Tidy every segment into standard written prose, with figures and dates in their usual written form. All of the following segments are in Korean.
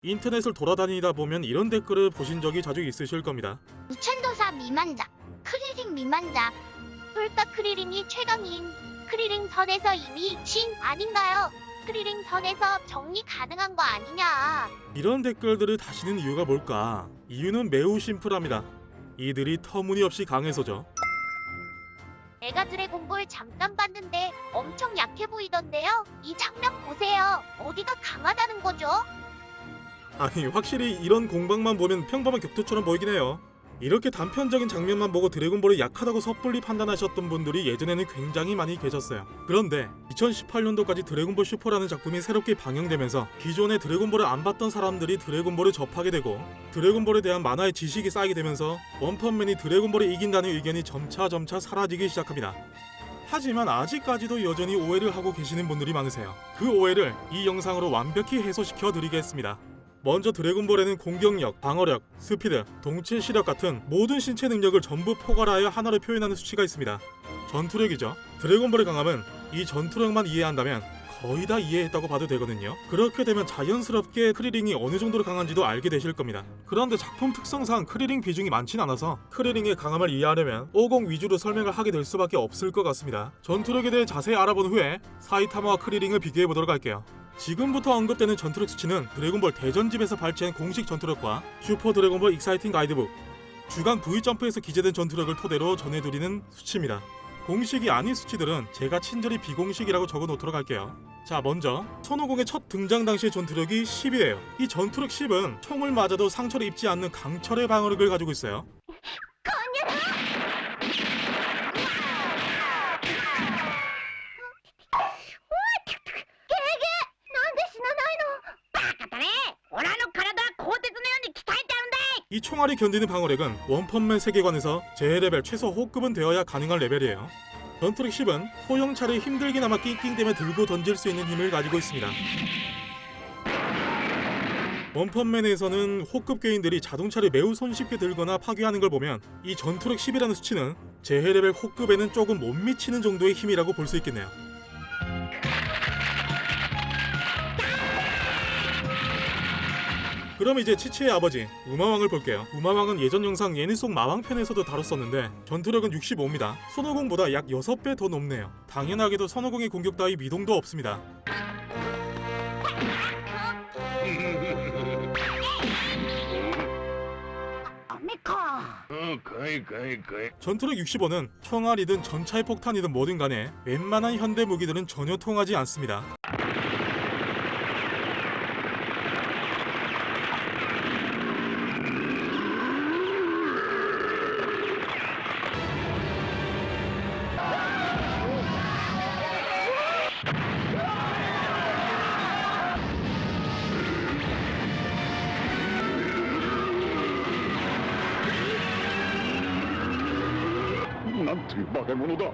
인터넷을 돌아다니다 보면 이런 댓글을 보신 적이 자주 있으실 겁니다. 무천도사 미만자, 크리링 미만자, 홀까 크리링이 최강인, 크리링 선에서 이미 진 아닌가요? 크리링 선에서 정리 가능한 거 아니냐? 이런 댓글들을 다시는 이유가 뭘까? 이유는 매우 심플합니다. 이들이 터무니없이 강해서죠. 내가 드래곤볼 잠깐 봤는데 엄청 약해 보이던데요? 이 장면 보세요. 어디가 강하다는 거죠? 아니, 확실히 이런 공방만 보면 평범한 격투처럼 보이긴 해요. 이렇게 단편적인 장면만 보고 드래곤볼이 약하다고 섣불리 판단하셨던 분들이 예전에는 굉장히 많이 계셨어요. 그런데 2018년도까지 드래곤볼 슈퍼라는 작품이 새롭게 방영되면서 기존의 드래곤볼을 안 봤던 사람들이 드래곤볼을 접하게 되고, 드래곤볼에 대한 만화의 지식이 쌓이게 되면서 원펀맨이 드래곤볼이 이긴다는 의견이 점차 사라지기 시작합니다. 하지만 아직까지도 여전히 오해를 하고 계시는 분들이 많으세요. 그 오해를 이 영상으로 완벽히 해소시켜 드리겠습니다. 먼저 드래곤볼에는 공격력, 방어력, 스피드, 동체 시력 같은 모든 신체 능력을 전부 포괄하여 하나로 표현하는 수치가 있습니다. 전투력이죠. 드래곤볼의 강함은 이 전투력만 이해한다면 거의 다 이해했다고 봐도 되거든요. 그렇게 되면 자연스럽게 크리링이 어느 정도로 강한지도 알게 되실 겁니다. 그런데 작품 특성상 크리링 비중이 많진 않아서 크리링의 강함을 이해하려면 50 위주로 설명을 하게 될 수밖에 없을 것 같습니다. 전투력에 대해 자세히 알아본 후에 사이타마와 크리링을 비교해보도록 할게요. 지금부터 언급되는 전투력 수치는 드래곤볼 대전집에서 발췌한 공식 전투력과 슈퍼 드래곤볼 익사이팅 가이드북, 주간 V점프에서 기재된 전투력을 토대로 전해드리는 수치입니다. 공식이 아닌 수치들은 제가 친절히 비공식이라고 적어놓도록 할게요. 자, 먼저 손오공의 첫 등장 당시의 전투력이 10이에요. 이 전투력 10은 총을 맞아도 상처를 입지 않는 강철의 방어력을 가지고 있어요. 이 총알이 견디는 방어력은 원펀맨 세계관에서 제 레벨 최소 호급은 되어야 가능한 레벨이에요. 전투력 10은 소형차를 힘들게나마 낑낑대며 들고 던질 수 있는 힘을 가지고 있습니다. 원펀맨에서는 호급 괴인들이 자동차를 매우 손쉽게 들거나 파괴하는 걸 보면 이 전투력 10이라는 수치는 제 레벨 호급에는 조금 못 미치는 정도의 힘이라고 볼 수 있겠네요. 그럼 이제 치치의 아버지 우마왕을 볼게요. 우마왕은 예전 영상 예니 속 마왕편에서도 다뤘었는데 전투력은 65입니다. 손오공보다 약 6배 더 높네요. 당연하게도 손오공의 공격 따위 미동도 없습니다. 전투력 65는 총알이든 전차의 폭탄이든 뭐든 간에 웬만한 현대 무기들은 전혀 통하지 않습니다. 난 드바게모노다.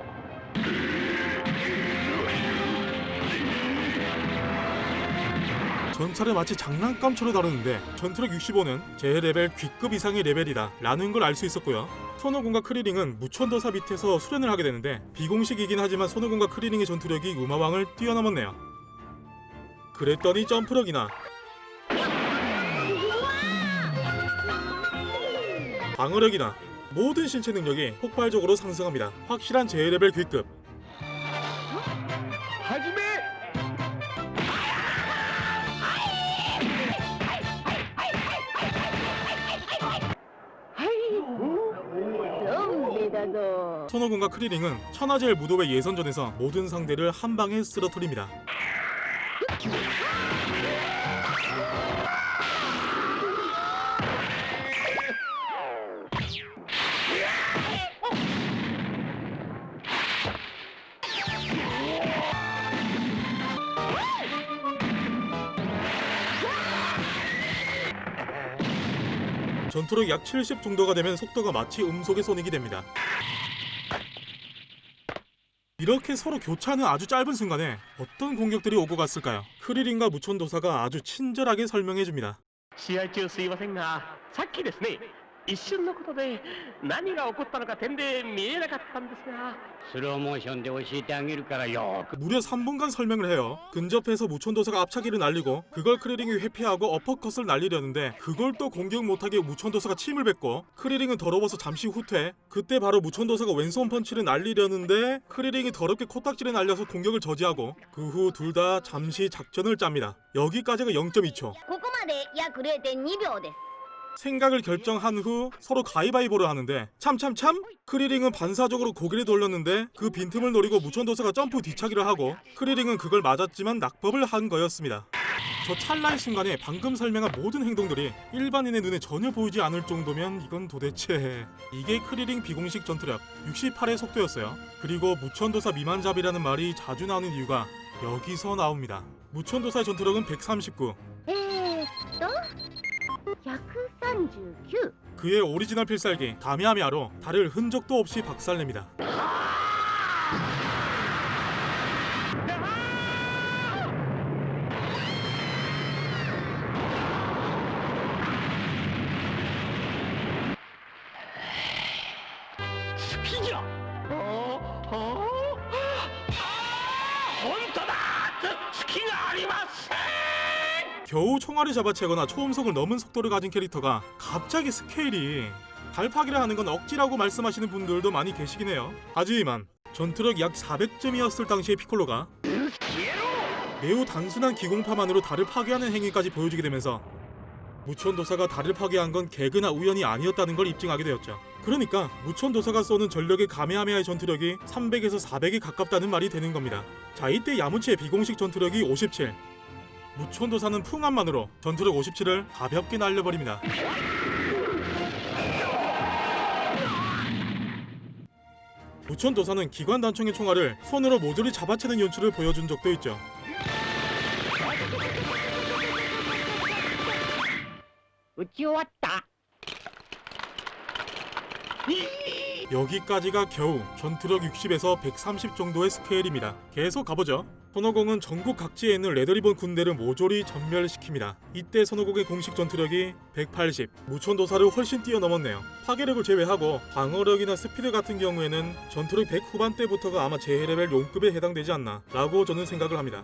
전차를 마치 장난감처럼 다루는데 전투력 65는 제 레벨 G급 이상의 레벨이다 라는 걸 알 수 있었고요. 손오공과 크리링은 무천도사 밑에서 수련을 하게 되는데 비공식이긴 하지만 손오공과 크리링의 전투력이 우마왕을 뛰어넘었네요. 그랬더니 점프력이나 방어력이나 모든 신체 능력이 폭발적으로 상승합니다. 확실한 제 레벨 G급. 하지메. 손오공과 크리링은 천하제일 무도회 예선전에서 모든 상대를 한 방에 쓰러뜨립니다. 전투력 약 70 정도가 되면 속도가 마치 음속의 소닉이 됩니다. 이렇게 서로 교차하는 아주 짧은 순간에 어떤 공격들이 오고 갔을까요? 크리링과 무천도사가 아주 친절하게 설명해줍니다. 試合中すいませんが、さっきですね、一瞬のことで何が起こったのか点で見えなかったんですがスローモーションで教えてあげるからよく 무려 3분간 설명을 해요. 근접해서 무천도사가 앞차기를 날리고 그걸 크리링이 회피하고 어퍼컷을 날리려는데 그걸 또 공격 못하게 무천도사가 침을 뱉고 크리링은 더러워서 잠시 후퇴. 그때 바로 무천도사가 왼손 펀치를 날리려는데 크리링이 더럽게 코딱지를 날려서 공격을 저지하고 그 후 둘 다 잠시 작전을 짭니다. 여기까지가 0.2초. ここまで約 0.2 秒です。 생각을 결정한 후 서로 가위바위보를 하는데 참 크리링은 반사적으로 고개를 돌렸는데 그 빈틈을 노리고 무천도사가 점프 뒤차기를 하고 크리링은 그걸 맞았지만 낙법을 한 거였습니다. 저 찰나의 순간에 방금 설명한 모든 행동들이 일반인의 눈에 전혀 보이지 않을 정도면 이건 도대체 이게 크리링 비공식 전투력 68의 속도였어요. 그리고 무천도사 미만잡이라는 말이 자주 나오는 이유가 여기서 나옵니다. 무천도사의 전투력은 139. 139。 그의 오리지널 필살기 가미하미아로 달을 흔적도 없이 박살냅니다. 스피냐? 혼자다! 스키가 아리마세! 겨우 총알을 잡아채거나 초음속을 넘은 속도를 가진 캐릭터가 갑자기 스케일이 달파기를 하는 건 억지라고 말씀하시는 분들도 많이 계시긴 해요. 하지만 전투력 약 400점이었을 당시의 피콜로가 매우 단순한 기공파만으로 달을 파괴하는 행위까지 보여주게 되면서 무천도사가 달을 파괴한 건 개그나 우연이 아니었다는 걸 입증하게 되었죠. 그러니까 무천도사가 쏘는 전력의 가메하메하의 전투력이 300에서 400에 가깝다는 말이 되는 겁니다. 자, 이때 야무치의 비공식 전투력이 57. 무천도사는 풍압만으로 전투력 57을 가볍게 날려버립니다. 무천도사는 기관 단총의 총알을 손으로 모조리 잡아채는 연출을 보여준 적도 있죠. 여기까지가 겨우 전투력 60에서 130 정도의 스케일입니다. 계속 가보죠. 손오공은 전국 각지에 있는 레드리본 군대를 모조리 전멸시킵니다. 이때 손오공의 공식 전투력이 180, 무천도사를 훨씬 뛰어넘었네요. 파괴력을 제외하고 방어력이나 스피드 같은 경우에는 전투력 100 후반대부터가 아마 제해레벨 용급에 해당되지 않나 라고 저는 생각을 합니다.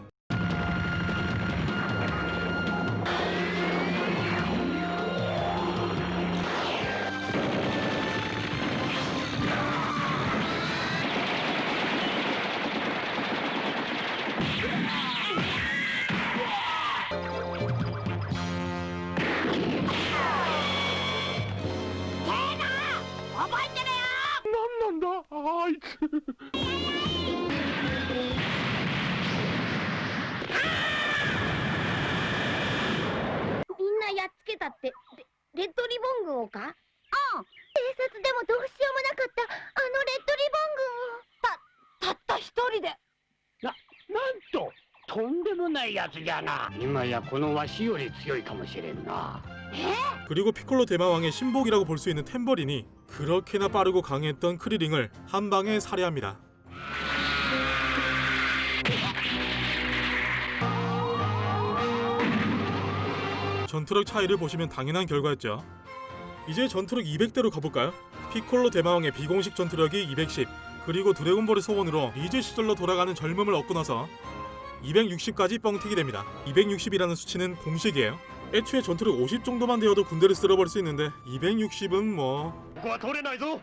레ッドリボン軍をか？うん。偵察でもどうしようもなかったあのレッドリボン軍を。たった一人で。なんととんでもないやつじゃな今やこのわしより強いかもしれんな 그리고 피콜로 대마왕의 신복이라고 볼 수 있는 템버린이 그렇게나 빠르고 강했던 크리링을 한 방에 살해합니다. 전투력 차이를 보시면 당연한 결과였죠. 이제 전투력 200대로 가볼까요? 피콜로 대마왕의 비공식 전투력이 210, 그리고 드래곤볼의 소원으로 리즈 시절로 돌아가는 젊음을 얻고 나서 260까지 뻥튀기 됩니다. 260이라는 수치는 공식이에요. 애초에 전투력 50 정도만 되어도 군대를 쓸어버릴 수 있는데 260은 뭐... ここは取れないぞ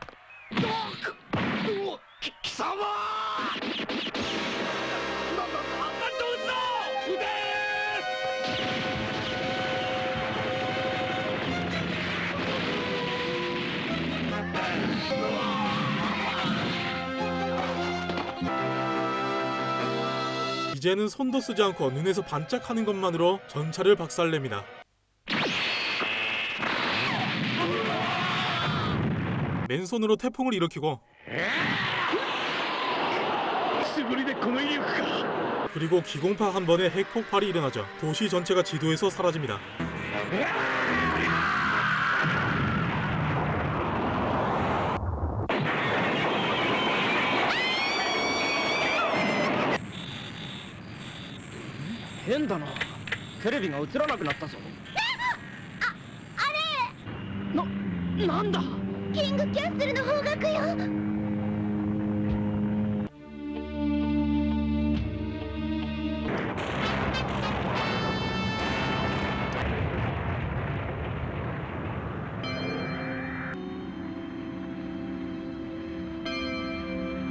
貴様なんだどうぞ腕이제는 손도 쓰지 않고 눈에서 반짝하는 것만으로 전차를 박살냅니다. 맨손으로 태풍을 일으키고 그리고 기공파 한 번에 핵폭발이 일어나죠. 도시 전체가 지도에서 사라집니다.変だなテレビが映らなくなったぞなんだキングキャッスルの方角よ。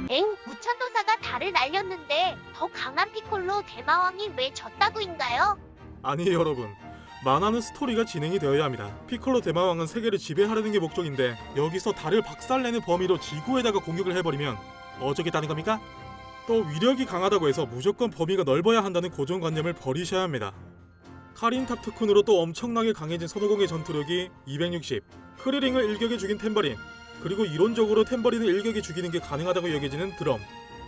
엥? 무천도사가 달을 날렸는데 더 강한 피콜로 대마왕이 왜 졌다고인가요? 아니 여러분, 만화는 스토리가 진행이 되어야 합니다. 피콜로 대마왕은 세계를 지배하려는 게 목적인데 여기서 달을 박살내는 범위로 지구에다가 공격을 해버리면 어쩌겠다는 겁니까? 또 위력이 강하다고 해서 무조건 범위가 넓어야 한다는 고정관념을 버리셔야 합니다. 카린탑 특훈으로 또 엄청나게 강해진 손오공의 전투력이 260, 크리링을 일격에 죽인 템버린, 그리고 이론적으로 템버린을 일격에 죽이는 게 가능하다고 여겨지는 드럼.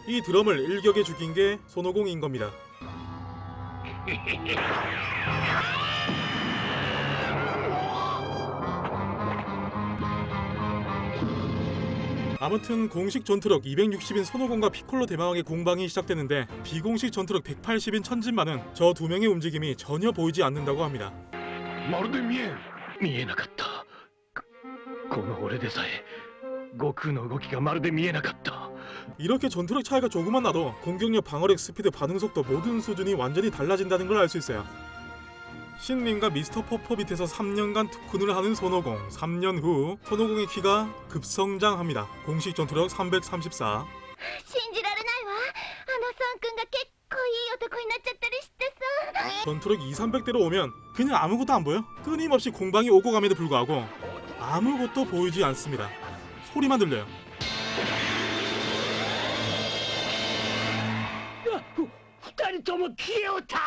이 드럼을 일격에 죽인 게 손오공인 겁니다. 아무튼 공식 전투력 260인 손오공과 피콜로 대마왕의 공방이 시작되는데 비공식 전투력 180인 천진만은 저 두 명의 움직임이 전혀 보이지 않는다고 합니다. まるで見えん。見えなかったこの俺でさえ悟空の動きがまるで見えなかった 이렇게 전투력 차이가 조금만 나도 공격력, 방어력, 스피드, 반응 속도 모든 수준이 완전히 달라진다는 걸 알 수 있어요. 신님과 미스터 퍼퍼빗에서 3년간 특훈을 하는 손오공. 3년 후 손오공의 키가 급성장합니다. 공식 전투력 334. 信じられないわ。あのソン君が結構いい男になっちゃったりしてさ。 전투력 2, 300대로 오면 그냥 아무것도 안 보여. 끊임없이 공방이 오고 감에도 불구하고 아무것도 보이지 않습니다. 소리만 들려요. 二人とも消えおった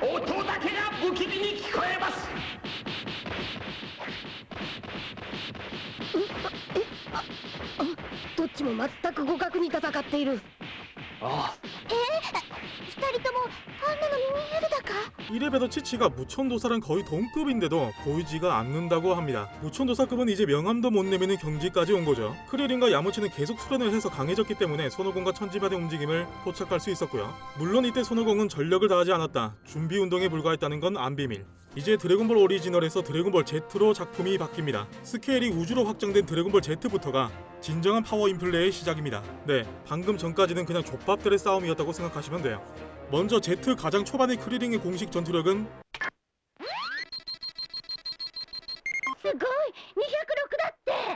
音だけが不気味に聞こえますどっちも全く互角に戦っている。ああ二人ともあんなのに見えるだか？ 이래봬도 치치가 무천도사랑 거의 동급인데도 보이지가 않는다고 합니다. 무천도사급은 이제 명함도 못 내미는 경지까지 온 거죠. 크리링과 야무치는 계속 수련을 해서 강해졌기 때문에 손오공과 천지반의 움직임을 포착할 수 있었고요. 물론 이때 손오공은 전력을 다하지 않았다. 준비 운동에 불과했다는 건 안 비밀. 이제 드래곤볼 오리지널에서 드래곤볼 Z로 작품이 바뀝니다. 스케일이 우주로 확장된 드래곤볼 Z부터가 진정한 파워 인플레이의 시작입니다. 네, 방금 전까지는 그냥 족밥들의 싸움이었다고 생각하시면 돼요. 먼저 Z 가장 초반의 크리링의 공식 전투력은 すごい !206 だって。うわぁ、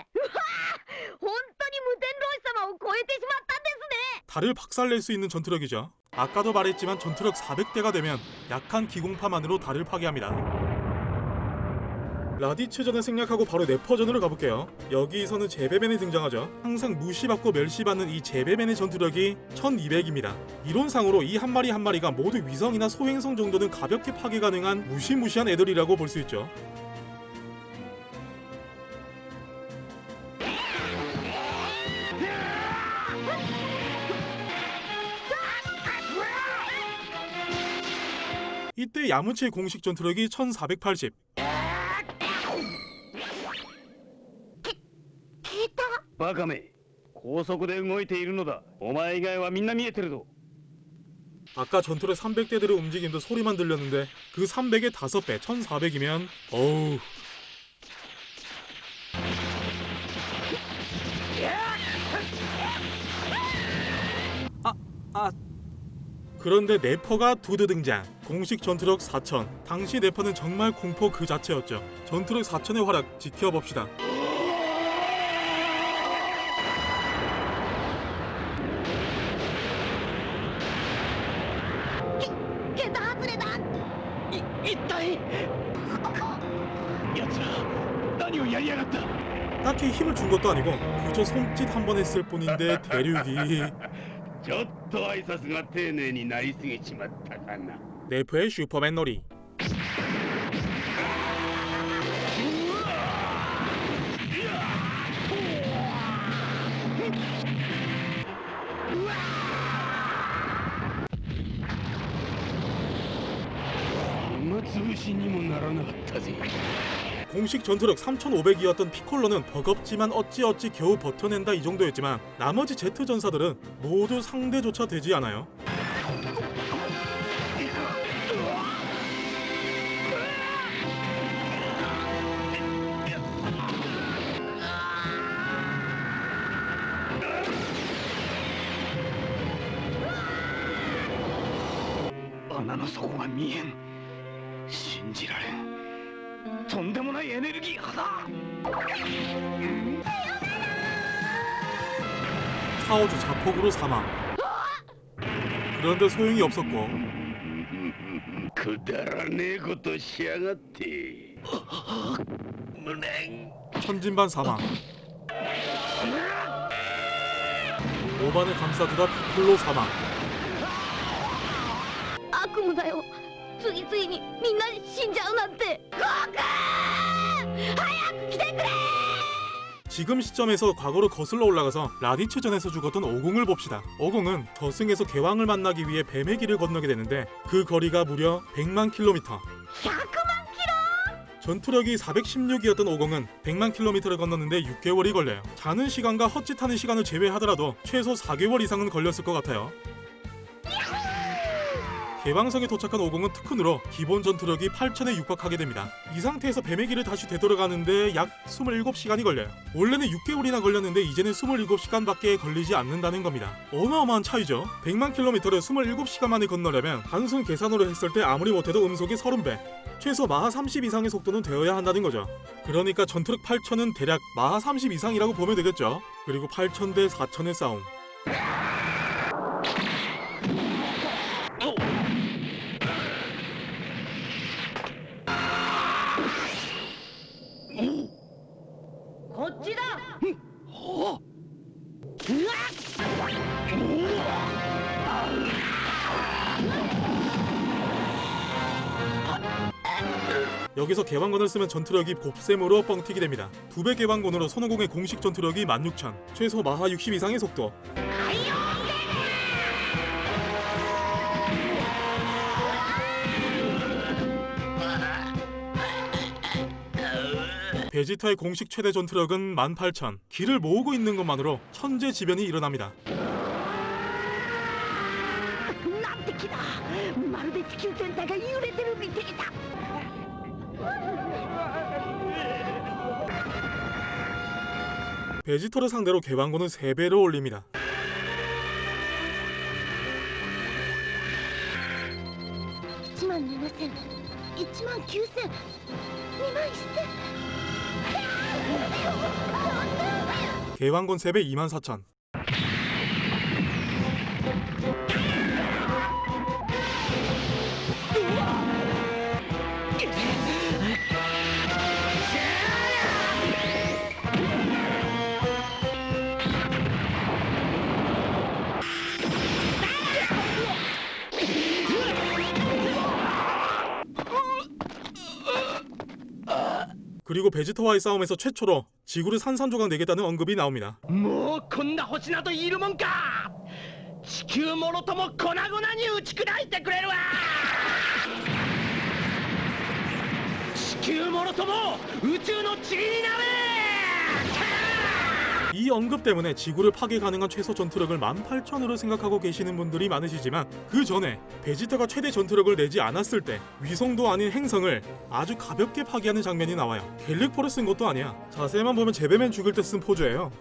本当に無天老師様を超えてしまったんですね。 달을 박살낼 수 있는 전투력이죠. 아까도 말했지만 전투력 400대가 되면 약한 기공파만으로 달을 파괴합니다. 라디츠전을 생략하고 바로 네퍼전으로 가볼게요. 여기서는 제베맨이 등장하죠. 항상 무시받고 멸시받는 이 제베맨의 전투력이 1200입니다. 이론상으로 이 한 마리 한 마리가 모두 위성이나 소행성 정도는 가볍게 파괴 가능한 무시무시한 애들이라고 볼 수 있죠. 이때 야무치의 공식 전투력이 1480. バカめ高速で動いているのだお前以外はみんな見えてるぞ 아까 전투력 300대들의 움직임도 소리만 들렸는데 그 300의 5배 1400이면 어우. 그런데 네퍼가 두드 등장. 공식 전투력 4000. 당시 네퍼는 정말 공포 그 자체였죠. 전투력 4000의 활약 지켜봅시다. 딱히 힘을 준 것도 아니고 그저 손짓 한 번 했을 뿐인데 대륙이 ちょっと挨拶が丁寧になりすぎちまったかな。 네프의 슈퍼맨 놀이. 공식 전투력 3500이었던 피콜로는 버겁지만 어찌어찌 겨우 버텨낸다 이 정도였지만 나머지 Z 전사들은 모두 상대조차 되지 않아요. 粉の底が見えん。信じられん。とんでもないエネルギー波だ。 차오주 자폭으로 사망. 그런데 소용이 없었고 くだらねえことしやがって。無念。 천진반 사망. 오반을 감싸주다 피클로 사망. 悪夢だよ。次々にみんな死んじゃうなんて。ゴーくん早く来てくれ。 지금 시점에서 과거로 거슬러 올라가서 라디츠전에서 죽었던 오공을 봅시다. 오공은 저승에서 개왕을 만나기 위해 뱀의 길을 건너게 되는데 그 거리가 무려 100만 킬로미터. 100만 전투력이 416이었던 오공은 100만 킬로미터를 건넜는데 6개월이 걸려요. 자는 시간과 헛짓하는 시간을 제외하더라도 최소 4개월 이상은 걸렸을 것 같아요. 개방성에 도착한 오공은 특훈으로 기본 전투력이 8,000에 육박하게 됩니다. 이 상태에서 뱀의 길을 다시 되돌아가는데 약 27시간이 걸려요. 원래는 6개월이나 걸렸는데 이제는 27시간밖에 걸리지 않는다는 겁니다. 어마어마한 차이죠. 100만 킬로미터를 27시간 만에 건너려면 단순 계산으로 했을 때 아무리 못해도 음속이 30배, 최소 마하 30 이상의 속도는 되어야 한다는 거죠. 그러니까 전투력 8,000은 대략 마하 30 이상이라고 보면 되겠죠. 그리고 8,000 대 4,000의 싸움. 여기서 개방권을 쓰면 전투력이 곱셈으로 뻥튀기 됩니다. 2배 개방권으로 손오공의 공식 전투력이 16,000, 최소 마하 60 이상의 속도. 베지터의 공식 최대 전투력은 18,000. 길을 모으고 있는 것만으로 천재지변이 일어납니다. なんて木だ。まるで地球全体が揺れてるみてえだ。 베지터를 상대로 개방권은 3배로 올립니다. 17,000、19,000、21,000。 개방권 3배 24,000. 그리고 베지터와의 싸움에서 최초로 지구를 산산조각 내겠다는 언급이 나옵니다. もうこんな星などいるもんか。地球もろとも粉々に打ち砕いてくれるわ。地球もろとも宇宙の塵になれ。 이 언급 때문에 지구를 파괴 가능한 최소 전투력을 18,000으로 생각하고 계시는 분들이 많으시지만 그 전에 베지터가 최대 전투력을 내지 않았을 때 위성도 아닌 행성을 아주 가볍게 파괴하는 장면이 나와요. 갤릭포를 쓴 것도 아니야. 자세히만 보면 제배맨 죽일 때 쓴 포즈예요.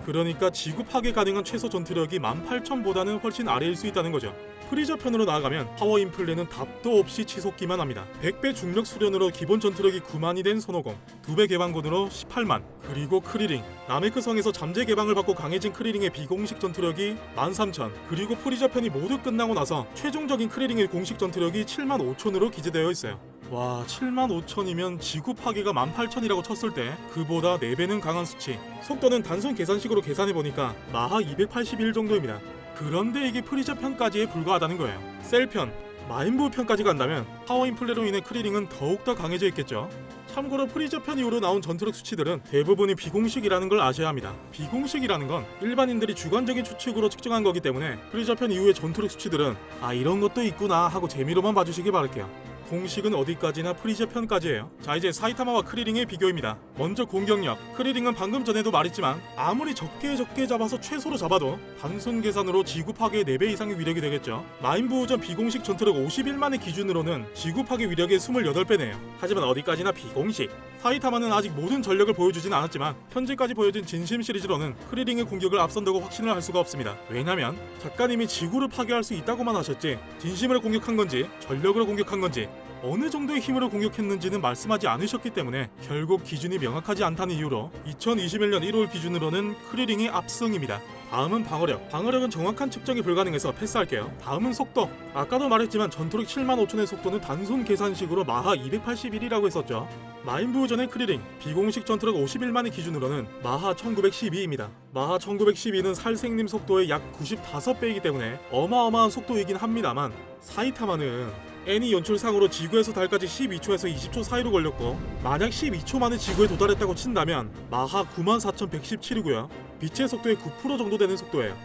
그러니까 지구 파괴 가능한 최소 전투력이 18,000보다는 훨씬 아래일 수 있다는 거죠. 프리저 편으로 나아가면 파워 인플레는 답도 없이 치솟기만 합니다. 100배 중력 수련으로 기본 전투력이 9만이 된 손오공, 2배 개방권으로 18만, 그리고 크리링, 나메크 성에서 잠재 개방을 받고 강해진 크리링의 비공식 전투력이 13,000, 그리고 프리저 편이 모두 끝나고 나서 최종적인 크리링의 공식 전투력이 75,000으로 기재되어 있어요. 와, 75,000이면 지구 파괴가 18,000이라고 쳤을 때 그보다 4배는 강한 수치. 속도는 단순 계산식으로 계산해보니까 마하 281 정도입니다. 그런데 이게 프리저 편까지에 불과하다는 거예요. 셀 편, 마인부 편까지 간다면 파워 인플레로 인해 크리링은 더욱더 강해져 있겠죠. 참고로 프리저 편 이후로 나온 전투력 수치들은 대부분이 비공식이라는 걸 아셔야 합니다. 비공식이라는 건 일반인들이 주관적인 추측으로 측정한 거기 때문에 프리저 편 이후의 전투력 수치들은 아, 이런 것도 있구나 하고 재미로만 봐주시기 바랄게요. 공식은 어디까지나 프리저 편까지예요. 자, 이제 사이타마와 크리링의 비교입니다. 먼저 공격력. 크리링은 방금 전에도 말했지만 아무리 적게 잡아서 최소로 잡아도 단순 계산으로 지구 파괴의 4배 이상의 위력이 되겠죠. 마인부우전 비공식 전투력 51만의 기준으로는 지구 파괴 위력의 28배네요. 하지만 어디까지나 비공식. 사이타마는 아직 모든 전력을 보여주진 않았지만 현재까지 보여진 진심 시리즈로는 크리링의 공격을 앞선다고 확신을 할 수가 없습니다. 왜냐면 작가님이 지구를 파괴할 수 있다고만 하셨지 진심으로 공격한 건지 전력으로 공격한 건지 어느 정도의 힘으로 공격했는지는 말씀하지 않으셨기 때문에 결국 기준이 명확하지 않다는 이유로 2021년 1월 기준으로는 크리링이 압승입니다. 다음은 방어력. 방어력은 정확한 측정이 불가능해서 패스할게요. 다음은 속도. 아까도 말했지만 전투력 75,000의 속도는 단순 계산식으로 마하 281이라고 했었죠. 마인부우전의 크리링 비공식 전투력 51만의 기준으로는 마하 1912입니다. 마하 1912는 살생님 속도의 약 95배이기 때문에 어마어마한 속도이긴 합니다만 사이타마는 애니 연출상으로 지구에서 달까지 12초에서 20초 사이로 걸렸고 만약 12초 만에 지구에 도달했다고 친다면 마하 94,117이고요. 빛의 속도의 9% 정도 되는 속도예요.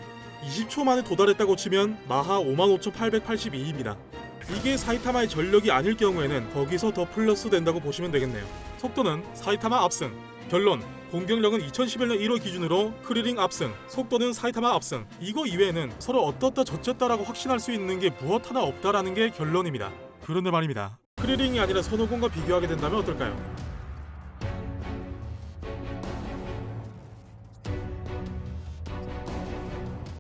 20초 만에 도달했다고 치면 마하 55,882입니다. 이게 사이타마의 전력이 아닐 경우에는 거기서 더 플러스 된다고 보시면 되겠네요. 속도는 사이타마 압승. 결론. 공격력은 2011년 1월 기준으로 크리링 압승, 속도는 사이타마 압승. 이거 이외에는 서로 어떻다 저쨌다라고 확신할 수 있는 게 무엇 하나 없다라는 게 결론입니다. 그런데 말입니다. 크리링이 아니라 선호공과 비교하게 된다면 어떨까요?